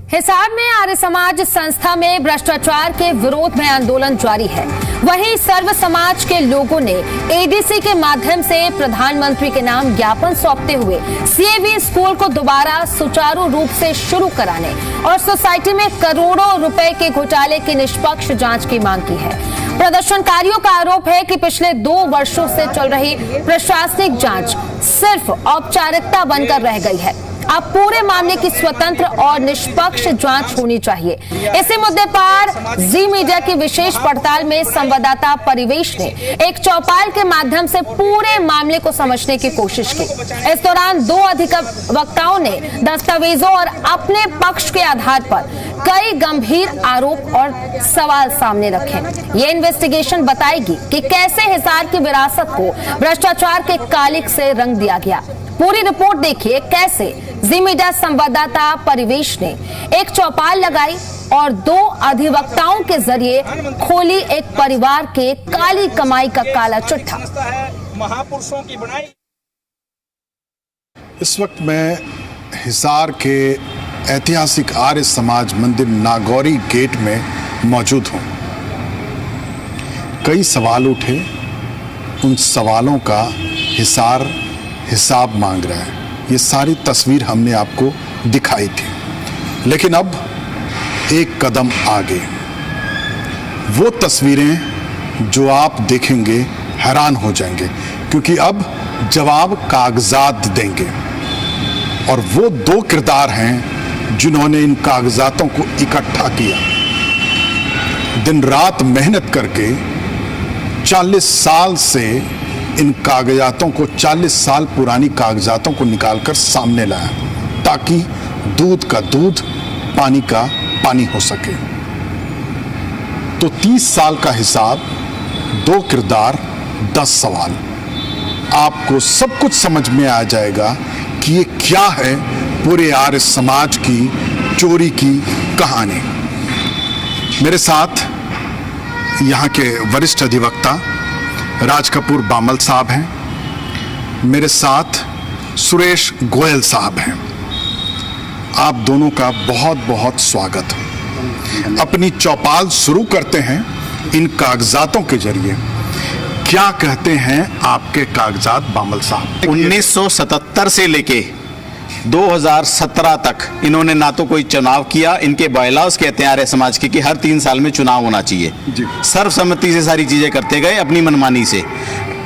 हिसार में आर्य समाज संस्था में भ्रष्टाचार के विरोध में आंदोलन जारी है। वहीं सर्व समाज के लोगों ने एडीसी के माध्यम से प्रधानमंत्री के नाम ज्ञापन सौंपते हुए सीएवी स्कूल को दोबारा सुचारू रूप से शुरू कराने और सोसाइटी में करोड़ों रुपए के घोटाले की निष्पक्ष जांच की मांग की है। प्रदर्शनकारियों का आरोप है कि पिछले 2 वर्षों से चल रही प्रशासनिक जांच सिर्फ औपचारिकता बनकर रह गई है। अब पूरे मामले की स्वतंत्र और निष्पक्ष जांच होनी चाहिए। इसी मुद्दे पर जी मीडिया की विशेष पड़ताल में संवाददाता परिवेश ने एक चौपाल के माध्यम से पूरे मामले को समझने की कोशिश की। इस दौरान 2 अधिवक्ताओं ने दस्तावेजों और अपने पक्ष के आधार पर कई गंभीर आरोप और सवाल सामने रखे। ये इन्वेस्टिगेशन बताएगी कि कैसे हिसार की विरासत को भ्रष्टाचार के कालिक से रंग दिया गया। पूरी रिपोर्ट देखिए कैसे जी मीडिया संवाददाता परिवेश ने एक चौपाल लगाई और 2 अधिवक्ताओं के जरिए खोली एक परिवार के काली कमाई का काला चिट्ठा। महापुरुषों की बनाई। इस वक्त मैं हिसार के ऐतिहासिक आर्य समाज मंदिर नागौरी गेट में मौजूद हूं। कई सवाल उठे, उन सवालों का हिसाब मांग रहा है। ये सारी तस्वीर हमने आपको दिखाई थी, लेकिन अब एक कदम आगे, वो तस्वीरें जो आप देखेंगे हैरान हो जाएंगे, क्योंकि अब जवाब कागजात देंगे और वो 2 किरदार हैं जिन्होंने इन कागजातों को इकट्ठा किया। दिन रात मेहनत करके 40 साल से इन कागजातों को 40 साल पुरानी कागजातों को निकालकर सामने लाया ताकि दूध का दूध, पानी का पानी हो सके। तो 30 साल का हिसाब, 2 किरदार, 10 सवाल। आपको सब कुछ समझ में आ जाएगा कि ये क्या है पूरे आर्य समाज की चोरी की कहानी। मेरे साथ यहाँ के वरिष्ठ अधिवक्ता राज कपूर बामल साहब हैं, मेरे साथ सुरेश गोयल साहब हैं। आप दोनों का बहुत बहुत स्वागत। अपनी चौपाल शुरू करते हैं इन कागजातों के जरिए। क्या कहते हैं आपके कागजात बामल साहब? 1977 से लेके 2017 तक इन्होंने ना तो कोई चुनाव किया। इनके बायलॉज कहते हैं आर्य समाज के कि हर 3 साल में चुनाव होना चाहिए। सर्वसम्मति से सारी चीजें करते गए, अपनी मनमानी से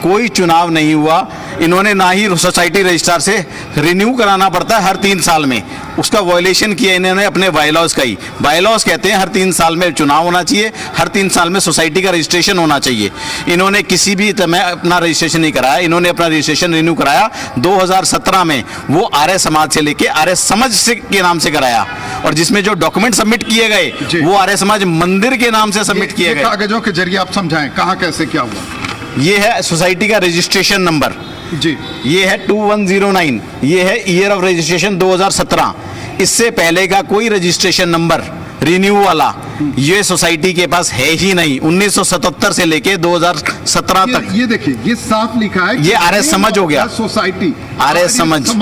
कोई चुनाव नहीं हुआ। इन्होंने ना ही सोसाइटी रजिस्ट्रार से रिन्यू कराना पड़ता है हर 3 साल में, उसका वायलेशन किया इन्होंने अपने बायलॉज का ही। बायलॉज कहते हैं हर 3 साल में चुनाव होना चाहिए, हर 3 साल में सोसाइटी का रजिस्ट्रेशन होना चाहिए। इन्होंने किसी भी तरह अपना रजिस्ट्रेशन नहीं कराया। इन्होंने अपना रजिस्ट्रेशन रिन्यू कराया 2017 में, वो आर्य समाज से लेके आर्य समाज के नाम से कराया, और जिसमें जो डॉक्यूमेंट सबमिट किए गए वो आर्य समाज मंदिर के नाम से सबमिट किए गए। कागजों के जरिए आप समझाएं कहाँ कैसे क्या हुआ। ये है सोसाइटी का रजिस्ट्रेशन नंबर जी, ये है 2109, ये है ईयर ऑफ रजिस्ट्रेशन 2017। इससे पहले का कोई रजिस्ट्रेशन नंबर रिन्यू वाला ये सोसाइटी के पास है ही नहीं। 1977 से लेके 2017 तक। ये देखिए, ये साफ लिखा है, ये आर्य समाज हो गया। सोसाइटी आर्य समाज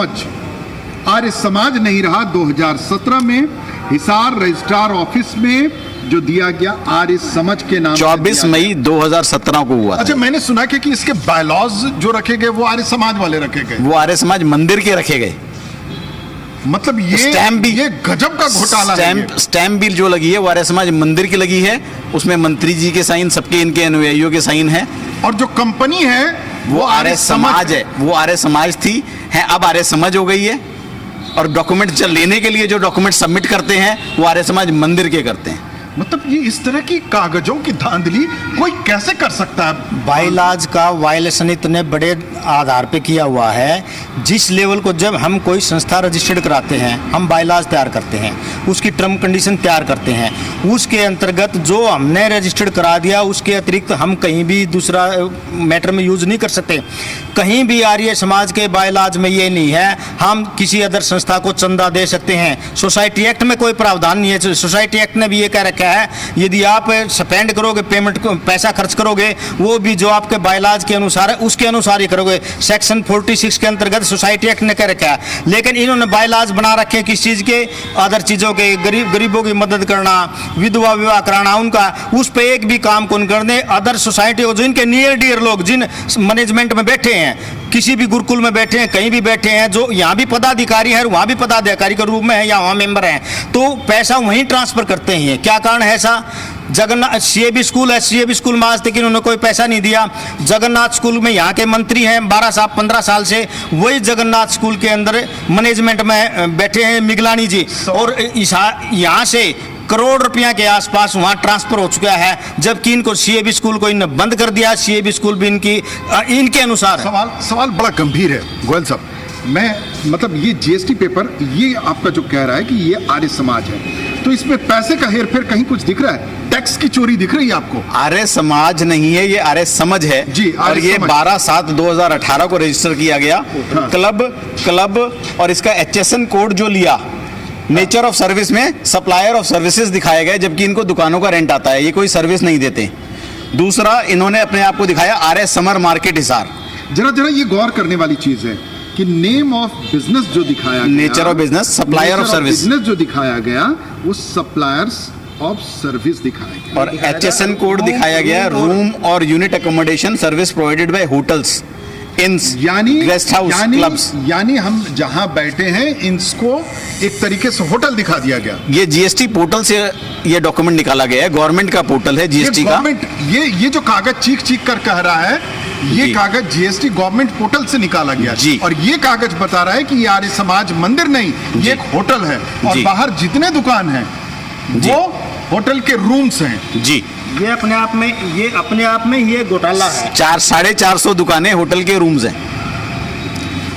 आर्य समाज नहीं रहा। 2017 में हिसार रजिस्ट्रार ऑफिस में जो दिया गया आर्य समाज के नाम 24 मई 2017 को हुआ। अच्छा, मैंने सुना कि इसके बायलॉज जो रखे गए वो आर्य समाज वाले रखे गए। वो आर्य समाज मंदिर के रखे गए। मतलब ये स्टैम्प भी, ये गजब का घोटाला है। स्टैम्प बिल जो लगी है वो आर्य समाज मंदिर की लगी है। उसमें मंत्री जी के साइन, सबके इनके अनुयायियों के साइन है। और जो कंपनी है वो आर्य समाज है। वो आर्य समाज थी, है अब आर्य समाज हो गई है। और डॉक्यूमेंट लेने के लिए जो डॉक्यूमेंट सबमिट करते हैं वो आर्य समाज मंदिर के करते हैं। मतलब ये इस तरह की कागजों की धांधली कोई कैसे कर सकता है? बायलॉज का वायलेशन इतने बड़े आधार पे किया हुआ है, जिस लेवल को जब हम कोई संस्था रजिस्टर्ड कराते हैं, हम बायलॉज तैयार करते हैं, उसकी टर्म कंडीशन तैयार करते हैं, उसके अंतर्गत जो हमने रजिस्टर्ड करा दिया उसके अतिरिक्त हम कहीं भी दूसरा मैटर में यूज नहीं कर सकते। कहीं भी आर्य समाज के बायलॉज में ये नहीं है हम किसी अदर संस्था को चंदा दे सकते हैं। सोसाइटी एक्ट में कोई प्रावधान नहीं है। सोसाइटी एक्ट ने भी ये कह रखा है, यदि आप स्पेंड करोगे, पेमेंट पैसा खर्च करोगे, वो भी जो आपके बायलाज के अनुसार है उसके अनुसार ही करोगे। सेक्शन 46 के अंतर्गत सोसाइटी एक्ट ने कह रखा है, लेकिन इन्होंने बायलाज बना रखे हैं किस चीज़ के, अदर चीज़ों के, गरीबों की मदद करना, विधवा विवाह कराना, उनका उस पर एक भी काम कौन करने। अदर सोसाइटी जो इनके नियर डियर लोग जिन मैनेजमेंट में बैठे हैं, किसी भी गुरुकुल में बैठे हैं, कहीं भी बैठे हैं, जो यहाँ भी पदाधिकारी है वहाँ भी पदाधिकारी के रूप में है या वहाँ मेंबर हैं, तो पैसा वहीं ट्रांसफर करते हैं। क्या कारण है ऐसा? जगन्नाथ सीएबी स्कूल है, सीएबी स्कूल में आज तक इन्होंने कोई पैसा नहीं दिया। जगन्नाथ स्कूल में यहाँ के मंत्री हैं 15 साल से, वही जगन्नाथ स्कूल के अंदर मैनेजमेंट में बैठे हैं मिगलानी जी, और यहाँ से करोड़ रुपया के आसपास वहाँ ट्रांसफर हो चुका है, जबकि इनको सीएबी स्कूल को इन्होंने बंद कर दिया। सीएबी स्कूल भी इनके अनुसार सवाल बड़ा गंभीर है गोयल साहब। मैं मतलब ये जीएसटी पेपर ये आपका जो कह रहा है कि ये आर्य समाज है, तो इसमें पैसे का हेरफेर कहीं कुछ दिख रहा है? टैक्स की चोरी दिख रही है आपको? आर्य समाज नहीं है, ये आर्य समझ है जी, और ये 12/7/2018 को रजिस्टर किया गया। हाँ। क्लब और इसका HSN कोड जो लिया, नेचर ऑफ सर्विस में सप्लायर ऑफ सर्विसेज दिखाया गया, जबकि इनको दुकानों का रेंट आता है, ये कोई सर्विस नहीं देते। दूसरा, इन्होंने अपने आप को दिखाया आर्य समर मार्केट हिसार। जरा ये गौर करने वाली चीज है कि नेम ऑफ बिजनेस जो दिखाया गया, nature of business, supplier of service, business जो दिखाया गया वो सप्लायर्स ऑफ सर्विस दिखाया गया, और HSN कोड दिखाया गया रूम और unit accommodation service provided by hotels, इंस, यानी गेस्ट हाउस, क्लब्स। यानी हम जहां बैठे हैं इसको एक तरीके से होटल दिखा दिया गया। ये जीएसटी पोर्टल से ये डॉक्यूमेंट निकाला गया है, गवर्नमेंट का पोर्टल है जीएसटी का। ये जो कागज चीख कर कह रहा है, ये कागज जीएसटी गवर्नमेंट पोर्टल से निकाला गया जी। और ये कागज बता रहा है कि ये आर्य समाज मंदिर नहीं, ये एक होटल है, और बाहर जितने दुकान हैं वो होटल के रूम्स हैं जी। ये अपने आप में ये घोटाला है। 450 दुकानें होटल के रूम्स हैं,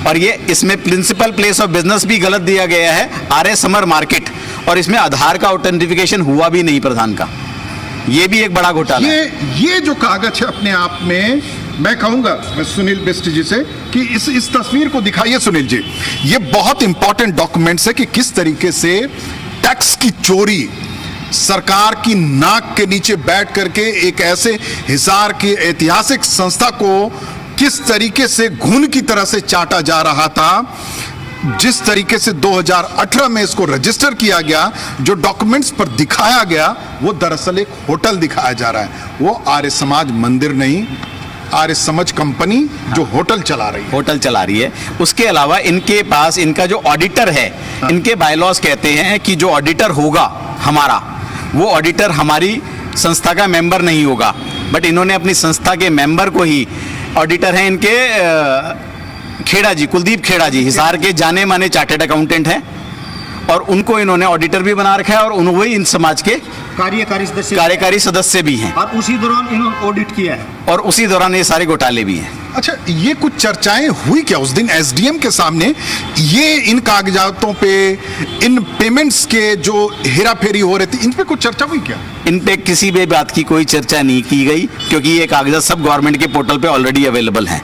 और ये इसमें प्रिंसिपल प्लेस ऑफ बिजनेस भी गलत दिया गया है, आर्य समर मार्केट, और इसमें आधार का ऑथेंटिफिकेशन हुआ भी नहीं प्रधान का। ये भी एक बड़ा घोटाला है। ये जो कागज है अपने आप में, मैं कहूंगा सुनील बिष्ट जी से कि इस तस्वीर को दिखाइए सुनील जी। ये बहुत इंपॉर्टेंट डॉक्यूमेंट्स है कि किस तरीके से टैक्स की चोरी सरकार की नाक के नीचे बैठ करके एक ऐसे हिसार की ऐतिहासिक संस्था को किस तरीके से घुन की तरह से चाटा जा रहा था। जिस तरीके से 2018 में इसको रजिस्टर किया गया, जो डॉक्यूमेंट्स पर दिखाया गया, वो दरअसल एक होटल दिखाया जा रहा है। वो आर्य समाज मंदिर नहीं, आर्य समझ कंपनी जो होटल चला रही है। उसके अलावा इनके पास इनका जो ऑडिटर है, इनके बायलॉज कहते हैं कि जो ऑडिटर होगा हमारा, वो ऑडिटर हमारी संस्था का मेंबर नहीं होगा, बट इन्होंने अपनी संस्था के मेंबर को ही, ऑडिटर हैं इनके खेड़ा जी, कुलदीप खेड़ा जी, हिसार के जाने माने चार्टर्ड अकाउंटेंट हैं, और उनको इन्होंने ऑडिटर भी बना रखा है, और वही इन समाज के कार्यकारी सदस्य भी हैं, और उसी दौरान इन्होंने ऑडिट किया है, और उसी दौरान ये सारे घोटाले भी हैं। अच्छा, ये कुछ चर्चाएं हुई क्या उस दिन एसडीएम के सामने? ये इन कागजातों पे, इन पेमेंट्स के जो हेराफेरी हो रही थी, इन पे कुछ चर्चा हुई क्या? इन पे किसी भी बात की कोई चर्चा नहीं की गई, क्योंकि ये कागजात सब गवर्नमेंट के पोर्टल पे ऑलरेडी अवेलेबल हैं।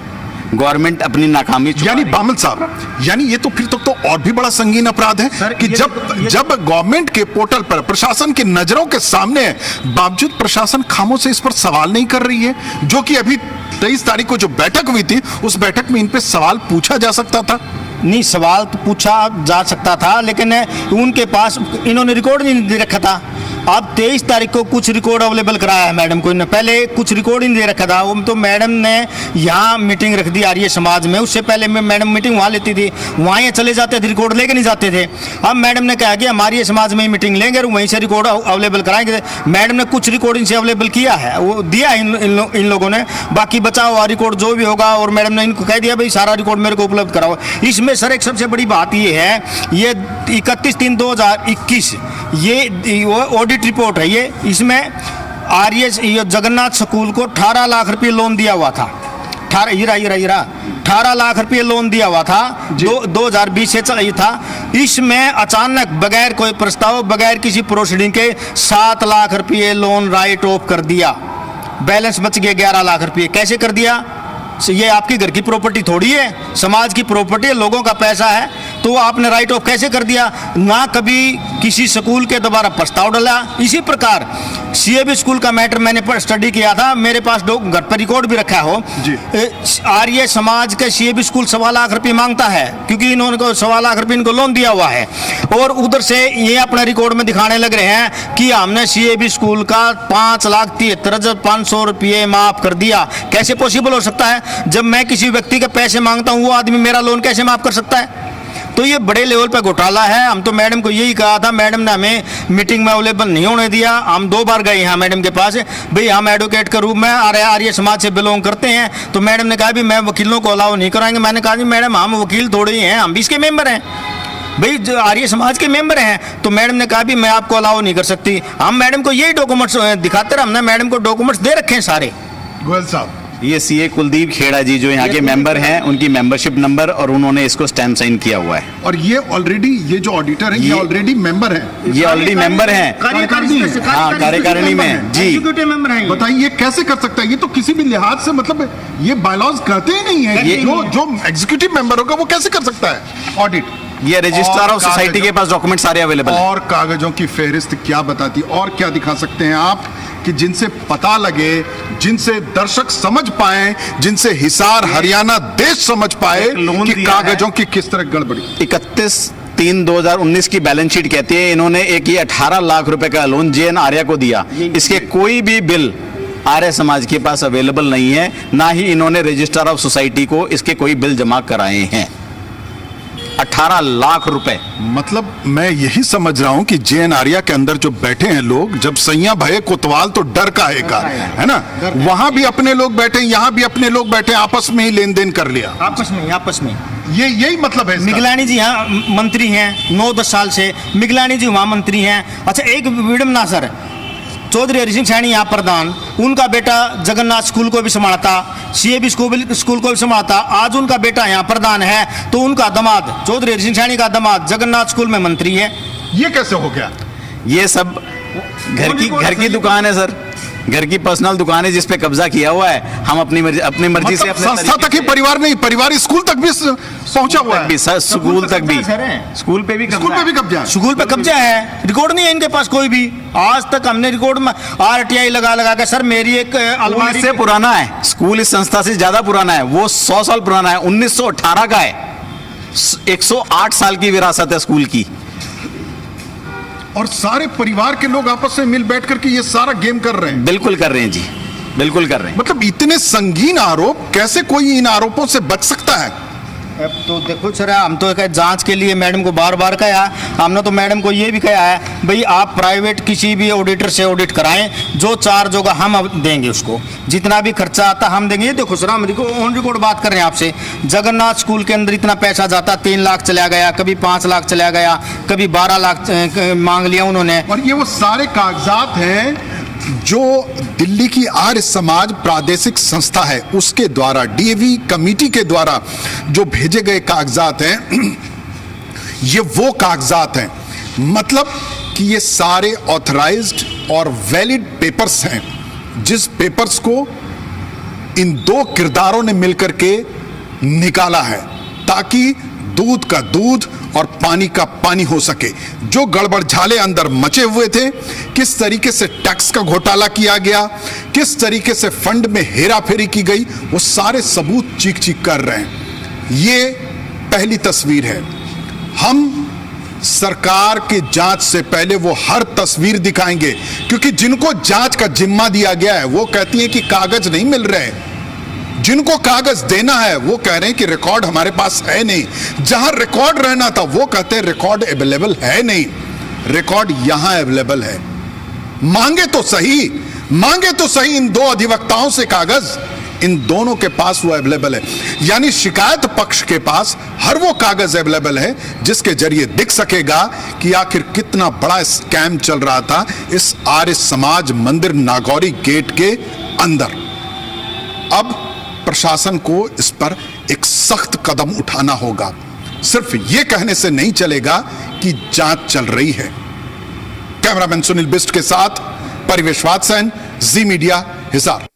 गवर्नमेंट अपनी नाकामी, यानी बामल साहब, यानी ये तो फिर तो और भी बड़ा संगीन अपराध है कि जब गवर्नमेंट के पोर्टल पर प्रशासन की नजरों के सामने है, बावजूद प्रशासन खामोश से इस पर सवाल नहीं कर रही है, जो कि अभी 23 तारीख को जो बैठक हुई थी, उस बैठक में इन पे सवाल पूछा जा सकता था। नहीं, सवाल तो पूछा जा सकता था, लेकिन उनके पास इन्होंने रिकॉर्ड नहीं दे रखा था। अब 23 तारीख को कुछ रिकॉर्ड अवेलेबल कराया है मैडम को, पहले कुछ रिकॉर्ड नहीं दे रखा था। वो तो मैडम ने यहाँ मीटिंग रख दी आर्य समाज में, उससे पहले मैं मैडम मीटिंग वहाँ लेती थी, वहाँ ये चले जाते थे, रिकॉर्ड लेके नहीं जाते थे। अब मैडम ने कहा कि हमारी समाज में मीटिंग लेंगे और वहीं से रिकॉर्ड अवेलेबल कराएंगे। मैडम ने कुछ रिकॉर्ड इनसे अवेलेबल किया है, वो दिया इन लोगों ने, बाकी बचा हुआ रिकॉर्ड जो भी होगा, और मैडम ने इनको कह दिया भाई सारा रिकॉर्ड मेरे को उपलब्ध कराओ। इसमें सर एक सबसे बड़ी बात ये है, ये 31/3/2021 ये ऑडिट रिपोर्ट है ये, इसमें आर्य जगन्नाथ स्कूल को 18 लाख रुपये लोन दिया हुआ था। 18 लाख रुपये लोन दिया हुआ था, 2020 से चला था। इसमें अचानक बगैर कोई प्रस्ताव, बगैर किसी प्रोसीडिंग के 7 लाख रुपये लोन राइट ऑफ कर दिया, बैलेंस बच गया 11 लाख रुपये। कैसे कर दिया? ये आपकी घर की प्रॉपर्टी थोड़ी है, समाज की प्रॉपर्टी है, लोगों का पैसा है, तो आपने राइट ऑफ कैसे कर दिया? ना कभी किसी स्कूल के द्वारा प्रस्ताव डाला। इसी प्रकार सीएबी स्कूल का मैटर मैंने स्टडी किया था, मेरे पास घर पर रिकॉर्ड भी रखा हो जी। आर्य समाज के सीएबी स्कूल 1.25 लाख रुपए मांगता है, क्योंकि इन्होंने को 1.25 लाख रुपए इनको लोन दिया हुआ है, और उधर से ये अपने रिकॉर्ड में दिखाने लग रहे हैं कि हमने सीएबी स्कूल का 5,73,500 रुपये माफ कर दिया। कैसे पॉसिबल हो सकता है? जब मैं किसी व्यक्ति के पैसे मांगता हूँ, वो आदमी मेरा लोन कैसे माफ कर सकता है? तो ये बड़े लेवल पर घोटाला है। हम तो मैडम को यही कहा था, मैडम ने हमें मीटिंग में अवेलेबल नहीं होने दिया। हम 2 बार गए यहाँ मैडम के पास, भाई हम एडवोकेट के रूप में आर्य समाज से बिलोंग करते हैं, तो मैडम ने कहा भी मैं वकीलों को अलाउ नहीं कराएंगे। मैंने कहा जी मैडम हम वकील थोड़े ही हैं, हम भी इसके मेंबर हैं, भाई जो आर्य समाज के मेंबर हैं। तो मैडम ने कहा भी मैं आपको अलाउ नहीं कर सकती। हम मैडम को यही डॉक्यूमेंट्स दिखाते रहे, हमने मैडम को डॉक्यूमेंट्स दे रखे हैं सारे। गोयल साहब, ये सीए कुलदीप खेड़ा जी जो यहाँ के मेंबर हैं, उनकी मेंबरशिप नंबर और उन्होंने इसको स्टैम्प साइन किया हुआ है। और ये ऑलरेडी ये जो ऑडिटर है ये ऑलरेडी मेंबर है, ये ऑलरेडी मेंबर हैं, हाँ कार्यकारिणी में जी। बताइए ये कैसे कर सकता है? ये तो किसी भी लिहाज से मतलब ये बायलॉज कहते ही नहीं है। जो एग्जीक्यूटिव मेंबर होगा वो कैसे कर सकता है ऑडिट? ये रजिस्ट्रार ऑफ सोसाइटी के पास डॉक्यूमेंट सारे अवेलेबल हैं। और कागजों की फेहरिस्त क्या बताती, और क्या दिखा सकते हैं आप कि जिनसे पता लगे, जिनसे दर्शक समझ पाए, जिनसे हिसार हरियाणा देश समझ पाए कि कागजों की किस तरह गड़बड़ी। 31/3/2019 की बैलेंस शीट कहती है इन्होंने एक ये 18 लाख रुपए का लोन जेएन आर्या को दिया। इसके कोई भी बिल आर्य समाज के पास अवेलेबल नहीं है, ना ही इन्होंने रजिस्ट्रार ऑफ सोसाइटी को इसके कोई बिल जमा कराए हैं। 18 लाख रुपए। मतलब मैं यही समझ रहा हूं कि जेएन आर्या के अंदर जो बैठे हैं लोग, जब सैया भये कोतवाल तो डर काहे का, है ना? वहां भी अपने लोग बैठे, यहां भी अपने लोग बैठे, आपस में ही लेन देन कर लिया। आपस में ये यही मतलब है इसका। मिगलानी जी यहाँ मंत्री हैं 9-10 साल से, मिगलानी जी वहाँ मंत्री हैं। अच्छा एक विडम्बना सर, चौधरी हरि सिंह सैनी यहाँ प्रधान, उनका बेटा जगन्नाथ स्कूल को भी संभालता, सीएबी स्कूल को भी संभालता, आज उनका बेटा यहाँ प्रधान है, तो उनका दामाद चौधरी हरि सिंह सैनी का दामाद जगन्नाथ स्कूल में मंत्री है। ये कैसे हो गया? ये सब घर की दुकान है सर, घर की पर्सनल दुकान है जिस पे कब्जा किया हुआ है। हम अपनी मर्जी मतलब से अपने संस्था तक ही परिवार नहीं, परिवार स्कूल तक भी पहुंचा हुआ है। सर स्कूल तक भी, स्कूल पे भी कब्जा, स्कूल पे कब्जा है, रिकॉर्ड नहीं है इनके पास कोई भी। आज तक हमने रिकॉर्ड में RTI लगा के सर मेरी एक अलमारी से पुराना है, स्कूल इस संस्था से ज्यादा पुराना है, वो 100 साल पुराना है, 1918 का है, 108 साल की विरासत है स्कूल की। और सारे परिवार के लोग आपस में मिल बैठ करके ये सारा गेम कर रहे हैं। बिल्कुल कर रहे हैं जी, बिल्कुल कर रहे हैं। मतलब इतने संगीन आरोप, कैसे कोई इन आरोपों से बच सकता है? अब तो देखो सर, हम तो जांच के लिए मैडम को बार बार कहा, हमने तो मैडम को ये भी कहा है भाई आप प्राइवेट किसी भी ऑडिटर से ऑडिट कराएं, जो चार्ज होगा हम देंगे, उसको जितना भी खर्चा आता हम देंगे। ये देखो सर, हम ऑन रिकॉर्ड बात कर रहे हैं आपसे, जगन्नाथ स्कूल के अंदर इतना पैसा जाता, 3 लाख चला गया, कभी 5 लाख चला गया, कभी 12 लाख मांग लिया उन्होंने। और ये वो सारे कागजात हैं जो दिल्ली की आर्य समाज प्रादेशिक संस्था है उसके द्वारा, डीएवी कमेटी के द्वारा जो भेजे गए कागजात हैं, ये वो कागजात हैं। मतलब कि ये सारे ऑथराइज्ड और वैलिड पेपर्स हैं, जिस पेपर्स को इन 2 किरदारों ने मिलकर के निकाला है ताकि दूध का दूध और पानी का पानी हो सके। जो गड़बड़ झाले अंदर मचे हुए थे, किस तरीके से टैक्स का घोटाला किया गया, किस तरीके से फंड में हेराफेरी की गई, वो सारे सबूत चीख चीख कर रहे हैं। ये पहली तस्वीर है। हम सरकार की जांच से पहले वो हर तस्वीर दिखाएंगे, क्योंकि जिनको जांच का जिम्मा दिया गया है वो कहती है कि कागज नहीं मिल रहे, जिनको कागज देना है वो कह रहे हैं कि रिकॉर्ड हमारे पास है नहीं, जहां रिकॉर्ड रहना था वो कहते हैं रिकॉर्ड अवेलेबल है नहीं। रिकॉर्ड यहां अवेलेबल है, मांगे तो सही इन 2 अधिवक्ताओं से कागज, इन दोनों के पास वो अवेलेबल है। यानी शिकायत पक्ष के पास हर वो कागज अवेलेबल है जिसके जरिए दिख सकेगा कि आखिर कितना बड़ा स्कैम चल रहा था इस आर्य समाज मंदिर नागौरी गेट के अंदर। अब प्रशासन को इस पर एक सख्त कदम उठाना होगा। सिर्फ ये कहने से नहीं चलेगा कि जांच चल रही है। कैमरामैन सुनील बिस्ट के साथ परिवेश वात्सैन, जी मीडिया, हिसार।